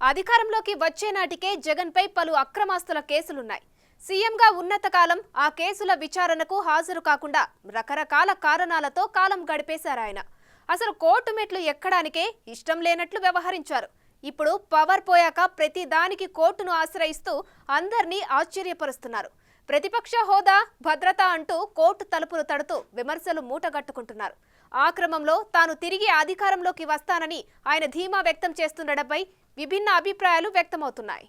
అధికారంలోకి వచ్చే నాటికే జగన్పై పలు అక్రమాస్తుల కేసులున్నాయి. సీఎంగా ఉన్నత కాలం ఆ కేసుల విచారణకు హాజరు కాకుండా రకరకాల కారణాలతో కాలం గడిపేశారు ఆయన. అసలు కోర్టు మెట్లు ఎక్కడానికే ఇష్టం లేనట్లు వ్యవహరించారు. ఇప్పుడు పవర్ పోయాక ప్రతి దానికి కోర్టును ఆశ్రయిస్తూ అందర్నీ ఆశ్చర్యపరుస్తున్నారు. ప్రతిపక్ష హోదా, భద్రత అంటూ కోర్టు తలుపులు తడుతూ విమర్శలు మూటగట్టుకుంటున్నారు. ఆ క్రమంలో తాను తిరిగి అధికారంలోకి వస్తానని ఆయన ధీమా వ్యక్తం చేస్తుండటంపై విభిన్న అభిప్రాయాలు వ్యక్తమవుతున్నాయి.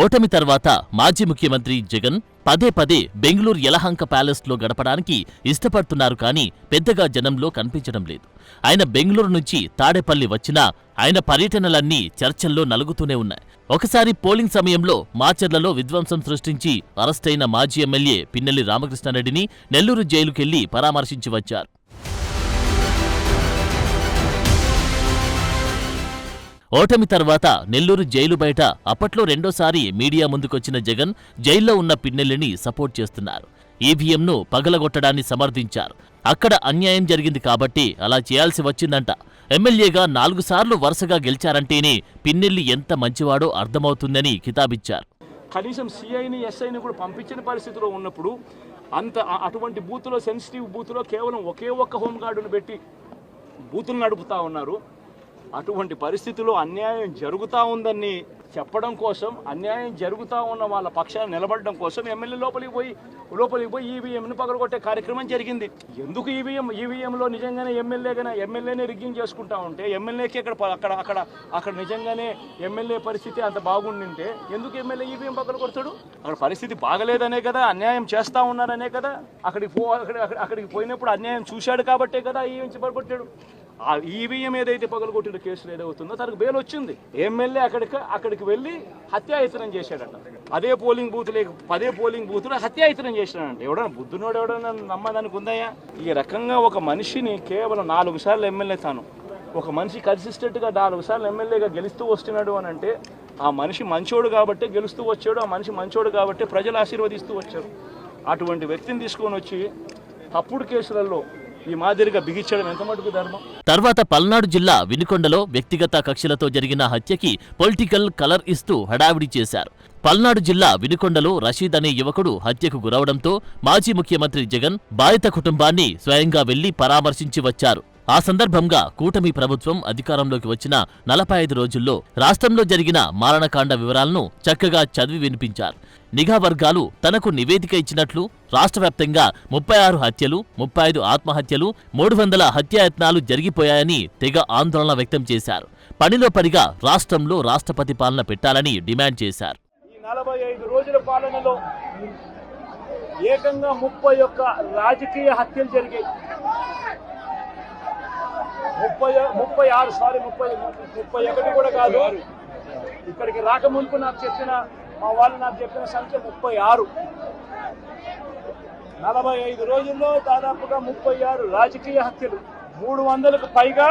ఓటమి తర్వాత మాజీ ముఖ్యమంత్రి జగన్ పదే పదే బెంగళూరు యలహంక ప్యాలెస్లో గడపడానికి ఇష్టపడుతున్నారు కానీ పెద్దగా జనంలో కనిపించడం లేదు. ఆయన బెంగళూరు నుంచి తాడేపల్లి వచ్చినా ఆయన పర్యటనలన్నీ చర్చల్లో నలుగుతూనే ఉన్నాయి. ఒకసారి పోలింగ్ సమయంలో మాచర్లలో విధ్వంసం సృష్టించి అరెస్టైన మాజీ ఎమ్మెల్యే పిన్నెల్లి రామకృష్ణారెడ్డిని నెల్లూరు జైలుకెళ్లి పరామర్శించి వచ్చారు. ఓటమి తర్వాత నెల్లూరు జైలు బయట అప్పట్లో రెండోసారి మీడియా ముందుకొచ్చిన జగన్ జైల్లో ఉన్న పిన్నెల్లిని సపోర్ట్ చేస్తున్నారు. ఈవీఎంను పగలగొట్టడాన్ని సమర్థించారు. అక్కడ అన్యాయం జరిగింది కాబట్టి అలా చేయాల్సి వచ్చిందంట. ఎమ్మెల్యేగా 4 సార్లు వరుసగా గెలిచారంటేనే పిన్నెల్లి ఎంత మంచివాడో అర్థమవుతుందని కితాబిచ్చారు. కనీసం సిఐని ఎస్ఐని కూడా పంపించిన పరిస్థితిలో ఉన్నప్పుడు అటువంటి బూతులో, సెన్సిటివ్ బూతులో కేవలం ఒకే ఒక్క హోంగార్డును పెట్టి బూతులు నడుపుతా ఉన్నారు. అటువంటి పరిస్థితుల్లో అన్యాయం జరుగుతూ ఉందని చెప్పడం కోసం, అన్యాయం జరుగుతూ ఉన్న వాళ్ళ పక్షాన్ని నిలబడడం కోసం ఎమ్మెల్యే లోపలికి పోయి ఈవీఎంను పగలగొట్టే కార్యక్రమం జరిగింది. ఎందుకు ఈవీఎంలో నిజంగానే ఎమ్మెల్యేనే రిగ్గింగ్ చేసుకుంటా ఉంటే, ఎమ్మెల్యేకి అక్కడ నిజంగానే ఎమ్మెల్యే పరిస్థితి అంత బాగుండింటే ఎందుకు ఎమ్మెల్యే ఈవీఎం పగలగొడతాడు? అక్కడ పరిస్థితి బాగలేదనే కదా, అన్యాయం చేస్తూ ఉన్నారనే కదా. అక్కడికి పోయినప్పుడు అన్యాయం చూశాడు కాబట్టే కదా ఈవీఎం పగలగొట్టాడు. ఆ ఈవీఎం ఏదైతే పగలగొట్టిన కేసులు ఏదవుతుందో తనకు బెయిల్ వచ్చింది. ఎమ్మెల్యే అక్కడికి వెళ్ళి హత్యాయత్నం చేశాడట. పదే పోలింగ్ బూతులు హత్యాయత్నం చేశాడంట. ఎవడన్నా బుద్ధునోడు ఎవడన్నా నమ్మదానికి ఉందయ్యా? ఈ రకంగా ఒక మనిషిని కేవలం 4 సార్లు ఎమ్మెల్యే, ఒక మనిషి కన్సిస్టెంట్గా 4 సార్లు ఎమ్మెల్యేగా గెలుస్తూ వస్తున్నాడు అని అంటే ఆ మనిషి మంచోడు కాబట్టి గెలుస్తూ వచ్చాడు. ఆ మనిషి మంచోడు కాబట్టి ప్రజలు ఆశీర్వదిస్తూ వచ్చారు. అటువంటి వ్యక్తిని తీసుకొని వచ్చి తప్పుడు కేసులలో ఈ మాదిరిగా బిగించడం ఎంత మటుకు ధర్మం? తర్వాత పల్నాడు జిల్లా వినుకొండలో వ్యక్తిగత కక్షలతో జరిగిన హత్యకి పొలిటికల్ కలర్ ఇస్తూ హడావిడి చేశారు. పల్నాడు జిల్లా వినుకొండలో రషీద్ అనే యువకుడు హత్యకు గురవడంతో మాజీ ముఖ్యమంత్రి జగన్ బాధిత కుటుంబాన్ని స్వయంగా వెళ్లి పరామర్శించి వచ్చారు. ఆ సందర్భంగా కూటమి ప్రభుత్వం అధికారంలోకి వచ్చిన 45 రోజుల్లో రాష్ట్రంలో జరిగిన మారణకాండ వివరాలను చక్కగా చదివి వినిపించారు. నిఘా వర్గాలు తనకు నివేదిక ఇచ్చినట్లు రాష్ట్ర వ్యాప్తంగా 36 హత్యలు, 35 ఆత్మహత్యలు, 300 హత్యాయత్నాలు జరిగిపోయాయని తెగ ఆందోళన వ్యక్తం చేశారు. పనిలో పనిగా రాష్ట్రంలో రాష్ట్రపతి పాలన పెట్టాలని డిమాండ్ చేశారు. ఈ 45 రోజుల పాలనలో ఏకంగా 31 రాజకీయ హత్యలు జరిగాయి. 31 కూడా కాదు. ఇక్కడికి రాకముందు మా వాళ్ళు నాకు చెప్పిన సంఖ్య 36. 45 రోజుల్లో దాదాపుగా 36 రాజకీయ హత్యలు, 300కు పైగా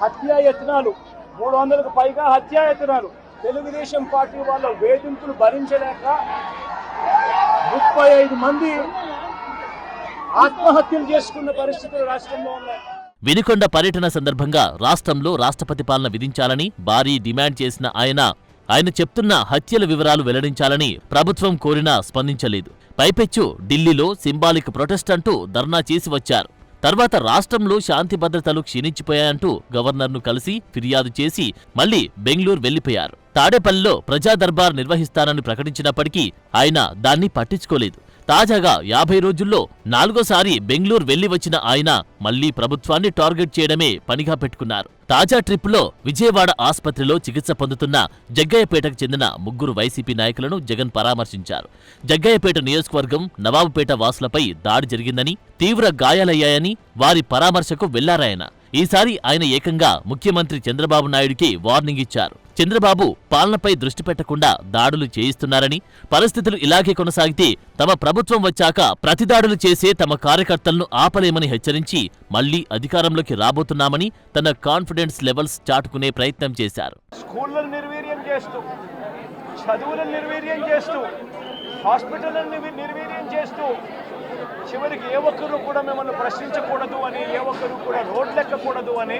హత్యాయత్నాలు, 300కు పైగా హత్యాయత్నాలు. తెలుగుదేశం పార్టీ వాళ్ళ వేధింపులు భరించలేక 35 మంది ఆత్మహత్యలు చేసుకున్న పరిస్థితులు రాష్ట్రంలో ఉన్నాయి. వినుకొండ పర్యటన సందర్భంగా రాష్ట్రంలో రాష్ట్రపతి పాలన విధించాలని భారీ డిమాండ్ చేసిన ఆయన చెప్తున్న హత్యల వివరాలు వెల్లడించాలని ప్రభుత్వం కోరినా స్పందించలేదు. పైపెచ్చు ఢిల్లీలో సింబాలిక్ ప్రొటెస్ట్ అంటూ ధర్నా చేసి వచ్చారు. తర్వాత రాష్ట్రంలో శాంతి భద్రతలు క్షీణించిపోయాయంటూ గవర్నర్ను కలిసి ఫిర్యాదు చేసి మళ్లీ బెంగళూరు వెళ్లిపోయారు. తాడేపల్లిలో ప్రజా దర్బార్ నిర్వహిస్తానని ప్రకటించినప్పటికీ ఆయన దాన్ని పట్టించుకోలేదు. తాజాగా 50 రోజుల్లో 4వ సారి బెంగళూరు వెళ్లి వచ్చిన ఆయన మళ్లీ ప్రభుత్వాన్ని టార్గెట్ చేయడమే పనిగా పెట్టుకున్నారు. తాజా ట్రిప్లో విజయవాడ ఆస్పత్రిలో చికిత్స పొందుతున్న జగ్గయ్యపేటకు చెందిన 3 వైసీపీ నాయకులను జగన్ పరామర్శించారు. జగ్గయ్యపేట నియోజకవర్గం నవాబుపేట వాసులపై దాడి జరిగిందని, తీవ్ర గాయాలయ్యాయని వారి పరామర్శకు వెళ్లారాయన. ఈసారి ఆయన ఏకంగా ముఖ్యమంత్రి చంద్రబాబు నాయుడికి వార్నింగ్ ఇచ్చారు. చంద్రబాబు పాలనపై దృష్టి పెట్టకుండా దాడులు చేయిస్తున్నారని, పరిస్థితులు ఇలాగే కొనసాగితే తమ ప్రభుత్వం వచ్చాక ప్రతిదాడులు చేసే తమ కార్యకర్తలను ఆపలేమని హెచ్చరించి మళ్లీ అధికారంలోకి రాబోతున్నామని తన కాన్ఫిడెన్స్ లెవెల్స్ చాటుకునే ప్రయత్నం చేశారు. స్కూళ్లను నిర్వీర్యం చేస్తూ, చదువులను నిర్వీర్యం చేస్తూ, హాస్పిటల్ని నిర్వీర్యం చేస్తూ, చివరికి ఏ ఒక్కరు కూడా మిమ్మల్ని ప్రశ్నించకూడదు అని, ఏ ఒక్కరు కూడా రోడ్లెక్కకూడదు అని,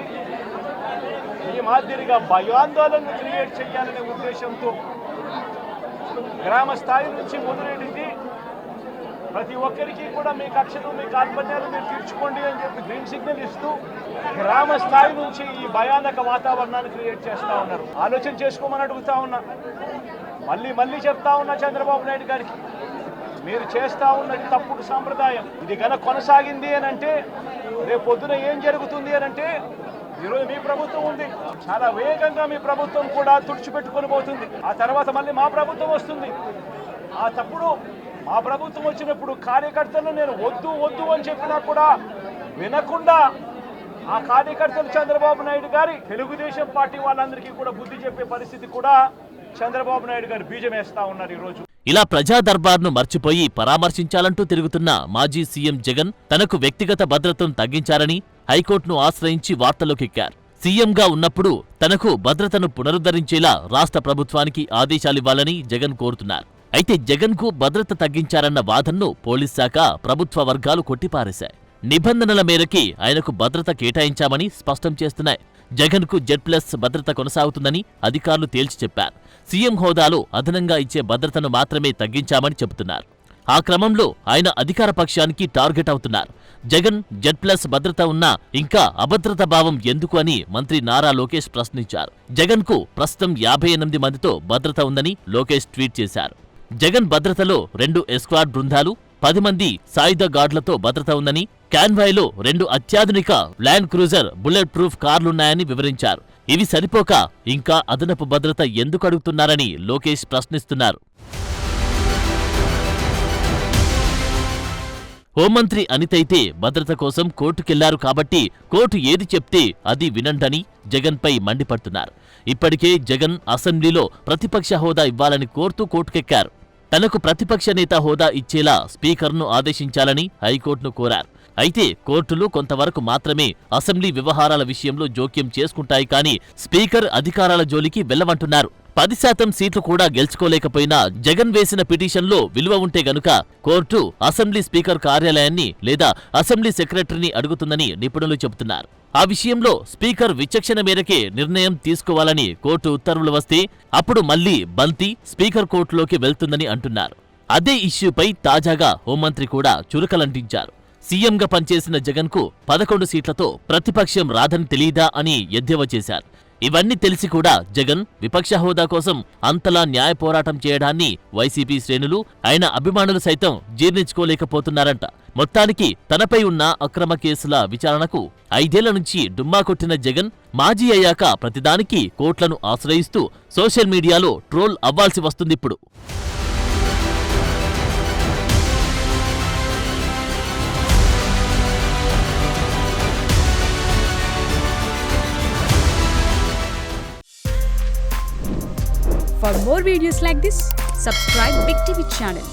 ఈ మాదిరిగా భయాందోళన క్రియేట్ చేయాలనే ఉద్దేశంతో గ్రామ స్థాయి నుంచి మొదలెడింది. ప్రతి ఒక్కరికి కూడా మీ కక్షలు, మీ కార్పణ్యాలు మీరు తీర్చుకోండి అని చెప్పి గ్రీన్ సిగ్నల్ ఇస్తూ గ్రామ స్థాయి నుంచి ఈ భయానక వాతావరణాన్ని క్రియేట్ చేస్తూ ఉన్నారు. ఆలోచన చేసుకోమని అడుగుతా ఉన్నా, మళ్ళీ చెప్తా ఉన్నా చంద్రబాబు నాయుడు గారికి, మీరు చేస్తూ ఉన్నది తప్పుడు సాంప్రదాయం. ఇది గనక కొనసాగింది అని అంటే రేపు పొద్దున ఏం జరుగుతుంది అని అంటే, ఈరోజు మీ ప్రభుత్వం ఉంది, చాలా వేగంగా మీ ప్రభుత్వం కూడా తుడిచిపెట్టుకొని పోతుంది. ఆ తర్వాత మళ్ళీ మా ప్రభుత్వం వస్తుంది. ఆ తప్పుడు మా ప్రభుత్వం వచ్చినప్పుడు కార్యకర్తలను నేను వద్దు అని చెప్పినా కూడా వినకుండా ఆ కార్యకర్తలు చంద్రబాబు నాయుడు గారి తెలుగుదేశం పార్టీ వాళ్ళందరికీ కూడా బుద్ధి చెప్పే పరిస్థితి కూడా చంద్రబాబు నాయుడు గారు బీజం వేస్తా ఉన్నారు ఈరోజు. ఇలా ప్రజా దర్బార్ను మర్చిపోయి పరామర్శించాలంటూ తిరుగుతున్న మాజీ సీఎం జగన్ తనకు వ్యక్తిగత భద్రతను తగ్గించారని హైకోర్టును ఆశ్రయించి వార్తల్లోకెక్కారు. సీఎంగా ఉన్నప్పుడు తనకు భద్రతను పునరుద్ధరించేలా రాష్ట్ర ప్రభుత్వానికి ఆదేశాలివ్వాలని జగన్ కోరుతున్నారు. అయితే జగన్కు భద్రత తగ్గించారన్న వాదనను పోలీస్ శాఖ, ప్రభుత్వ వర్గాలు కొట్టిపారేశాయి. నిబంధనల మేరకి ఆయనకు భద్రత కేటాయించామని స్పష్టం చేస్తున్నాయి. జగన్కు Z+ భద్రత కొనసాగుతుందని అధికారులు తేల్చి చెప్పారు. సీఎం హోదాలో అదనంగా ఇచ్చే భద్రతను మాత్రమే తగ్గించామని చెబుతున్నారు. ఆ క్రమంలో ఆయన అధికార పక్షానికి టార్గెట్ అవుతున్నారు. జగన్ Z+ భద్రత ఉన్నా ఇంకా అభద్రతా భావం ఎందుకు అని మంత్రి నారా లోకేష్ ప్రశ్నించారు. జగన్కు ప్రస్తుతం 58 మందితో భద్రత ఉందని లోకేష్ ట్వీట్ చేశారు. జగన్ భద్రతలో 2 ఎస్క్వాడ్ బృందాలు, 10 మంది సాయుధ గార్డులతో భద్రత ఉందని, కాన్వాయ్లో 2 అత్యాధునిక ల్యాండ్ క్రూజర్ బుల్లెట్ ప్రూఫ్ కార్లున్నాయని వివరించారు. ఇవి సరిపోక ఇంకా అదనపు భద్రత ఎందుకు అడుగుతున్నారని లోకేష్ ప్రశ్నిస్తున్నారు. హోంమంత్రి అనితైతే భద్రత కోసం కోర్టుకెళ్లారు కాబట్టి కోర్టు ఏది చెప్తే అది వినండని జగన్పై మండిపడుతున్నారు. ఇప్పటికే జగన్ అసెంబ్లీలో ప్రతిపక్ష హోదా ఇవ్వాలని కోరుతూ కోర్టుకెక్కారు. తనకు ప్రతిపక్ష నేత హోదా ఇచ్చేలా స్పీకర్ను ఆదేశించాలని హైకోర్టును కోరారు. అయితే కోర్టులు కొంతవరకు మాత్రమే అసెంబ్లీ వ్యవహారాల విషయంలో జోక్యం చేసుకుంటాయి కానీ స్పీకర్ అధికారాల జోలికి వెళ్లమంటున్నారు. 10% సీట్లు కూడా గెలుచుకోలేకపోయినా జగన్ వేసిన పిటిషన్లో విలువ ఉంటే గనుక కోర్టు అసెంబ్లీ స్పీకర్ కార్యాలయాన్ని లేదా అసెంబ్లీ సెక్రటరీని అడుగుతుందని నిపుణులు చెబుతున్నారు. ఆ విషయంలో స్పీకర్ విచక్షణ మేరకే నిర్ణయం తీసుకోవాలని కోర్టు ఉత్తర్వులు వస్తే అప్పుడు మళ్లీ బంతి స్పీకర్ కోర్టులోకి వెళ్తుందని అంటున్నారు. అదే ఇష్యూపై తాజాగా హోంమంత్రి కూడా చురకలంటించారు. సీఎంగా పనిచేసిన జగన్కు 11 సీట్లతో ప్రతిపక్షం రాదని తెలీదా అని ఎద్దేవా చేశారు. ఇవన్నీ తెలిసి కూడా జగన్ విపక్ష హోదా కోసం అంతలా న్యాయ పోరాటం చేయడాన్ని వైసీపీ శ్రేణులు, ఆయన అభిమానులు సైతం జీర్ణించుకోలేకపోతున్నారంట. మొత్తానికి తనపై ఉన్న అక్రమ కేసుల విచారణకు 5 ఏళ్ల నుంచి డుమ్మా కొట్టిన జగన్ మాజీ అయ్యాక ప్రతిదానికి కోర్టులను ఆశ్రయిస్తూ సోషల్ మీడియాలో ట్రోల్ అవ్వాల్సి వస్తుందిప్పుడు. For more videos like this, subscribe Big TV channel.